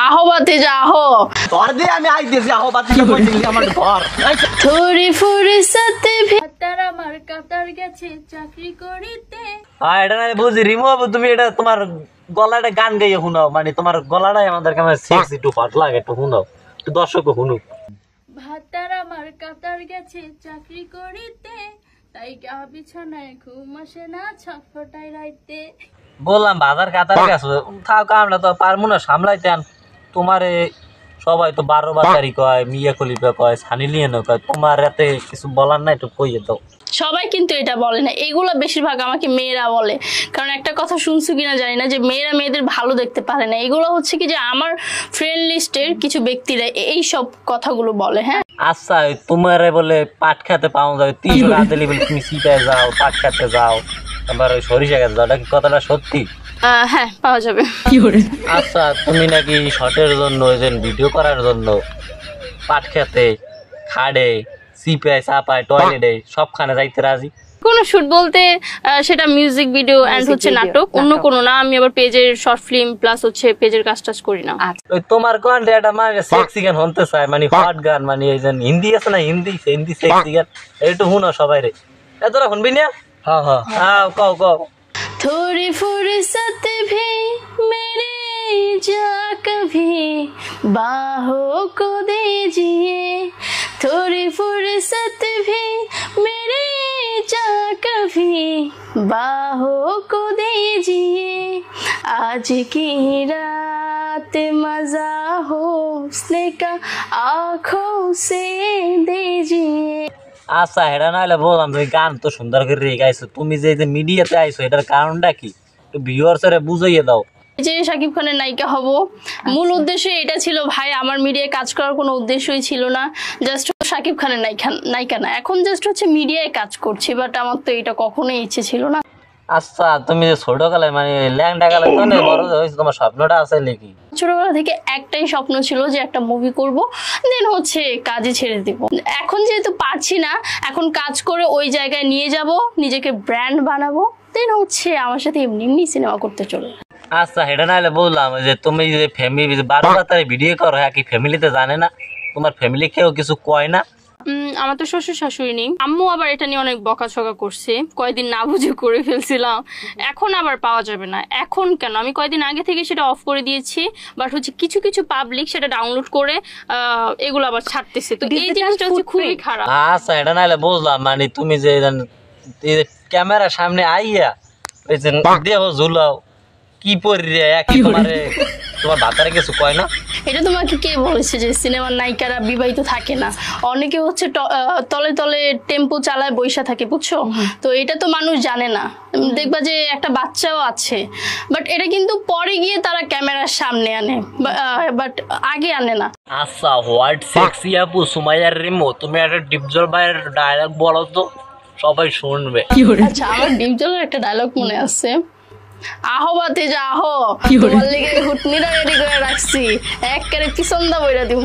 আহো বাতিজা আহো তোর দিয়ে আমি আইতেছি আহো বাতিজা কইছিলি আমার ঘর থুরি ফুরি সাথে ভাতার আমার কাতার গেছে চাকরি করিতে। এটা না বুঝি রিমুভ তুমি এটা তোমার গলাটা গান গাইয়ে শুনাও মানে তোমার গলাটাই আমাদের কেমন সেক্সি একটু হট লাগে একটু শুনাও একটু দর্শকও শুনুক। ভাতার আমার কাতার গেছে চাকরি করিতে তাই বিছানায় ঘুম আসে না ছটফটাই রাইতে। বললাম বাজার কাতার গেছো থাক আমরা তো পারবো না সামলাইতে তোমারে সবাই তো 12 বাজারি কয় মিয়া খলিফা কয় সানি লিওন কয় তোমার এতে কিছু বলার নাই একটু কইয়ে দাও। সবাই কিন্তু এটা বলে না, এগুলো বেশিরভাগ আমাকে মেয়েরা বলে। কারণ একটা কথা শুনছো কিনা জানি না যে মেয়েরা মেয়েদের ভালো দেখতে পারে না। এগুলো হচ্ছে কি যে আমার ফ্রেন্ড লিস্টের কিছু ব্যক্তিরা এই সব কথাগুলো বলে। হ্যাঁ আচ্ছা তোমারে বলে পাট খেতে পাওয়া যায় 30 টাকা দিলে বলে তুমি সিপায় যাও পাট খেতে যাও আবার ওই সরিষা গাছ যাও, এটা কি কথাটা সত্যি? হ্যাঁ পাওয়া যাবে। আচ্ছা তুমি নাকি শর্টের জন্য ভিডিও করার জন্য পাট খেতে খাড়ে সিপায় চাপায় টয়লেটে সবখানে যাইতে রাজি? কোনো শুট বলতে সেটা মিউজিক ভিডিও এন্ড হচ্ছে নাটক, অন্য কোনো না। আমি আবার পেজের শর্ট ফিল্ম প্লাস হচ্ছে পেজের কাজ টাজ করি না। ওই তোমার কন্টেন্ট মানে সেক্সি গান হতে চায় মানে হট গান মানে এই যে হিন্দি আছে না হিন্দি সেক্সি গান একটু শুনো সবাই রে এতটা শুনবি না? হ্যাঁ হ্যাঁ হ্যাঁ কও কও। थोड़ी फुर्सत भी मेरे जा कभी बाहों को दीजिए, थोड़ी फुर्सत भी मेरे जा कभी बाहों को दीजिए, आज की रात मजा हो उसने का आँखों से दीजिए। আচ্ছা এটা নাহলে বললাম তুমি গান তো সুন্দর করে গাইছো, তুমি যে মিডিয়াতে আইছো এটার কারণটা কি একটু ভিউয়ার্সরে বুঝাইয়ে দাও। যে শাকিব খানের নায়িকা হব মূল উদ্দেশ্য এটা ছিল ভাই, আমার মিডিয়ায় কাজ করার কোনো উদ্দেশ্যই ছিল না। জাস্ট শাকিব খানের নায়িকা না, এখন জাস্ট হচ্ছে মিডিয়ায় কাজ করছি, বাট আমার তো এটা কখনোই ইচ্ছে ছিল না। আচ্ছা তুমি যে ছোটকালে মানে ল্যাংডা কালে তো না বড় হয়েছে তোমার স্বপ্নটা আছে নাকি? ছোটবেলা থেকে একটাই স্বপ্ন ছিল যে একটা মুভি করব, দেন হচ্ছে কাজে ছেড়ে দিব। এখন যেহেতু পারছি না, এখন কাজ করে ওই জায়গায় নিয়ে যাব, নিজেকে ব্র্যান্ড বানাবো, দেন হচ্ছে আমার সাথে এমনি এমনি সিনেমা করতে চলে। আচ্ছা এটা নাহলে বললাম যে তুমি যে ফ্যামিলি 12 বাতারে ভিডিও করো হ্যাঁ কি ফ্যামিলিতে জানে না? তোমার ফ্যামিলি কেউ কিছু কয় না? আমার তো শ্বশুর শাশুড়ি নেই, আম্মু আবার এটা নিয়ে অনেক বকাঝকা করছে, কয়েকদিন না বুঝে করে ফেলছিলাম। এখন আবার পাওয়া যাবে না। এখন কেন, আমি কয়েকদিন আগে থেকে সেটা অফ করে দিয়েছি, বাট হচ্ছে কিছু কিছু পাবলিক সেটা ডাউনলোড করে এগুলো আবার ছাড়তেছে, তো এই জিনিসটা হচ্ছে খুবই খারাপ। আচ্ছা এটা নাহলে বুঝলাম মানে তুমি যে ক্যামেরার সামনে আইয়া ওই যে দেহ ঝুলাও কি পরি একই তোমার বাতারে কিছু কয় না? এটা তোমাকে কে বলেছে যে সিনেমার নায়িকারা বিবাহিত থাকে না? অনেকে হচ্ছে তলে তলে টেম্পো চালায় বৈশা থাকে, বুঝছো? তো এটা তো মানুষ জানে না, দেখবা যে একটা বাচ্চাও আছে, বাট এটা কিন্তু পরে গিয়ে তারা ক্যামেরার সামনে আনে, বাট আগে আনে না। আচ্ছা হোয়াট সেক্সি আপু সুমাইয়ার রিমো তুমি একটা ডিপজল ভাইয়ের ডায়লগ বলো তো সবাই শুনবে। আচ্ছা আমার ডিপজলের একটা ডায়লগ মনে আছে, আহো বাতিজা আহো, তোমার লেগে হুটনিরা রেডি করে রাখছি, একবারে পিছন দা বইরা দিম।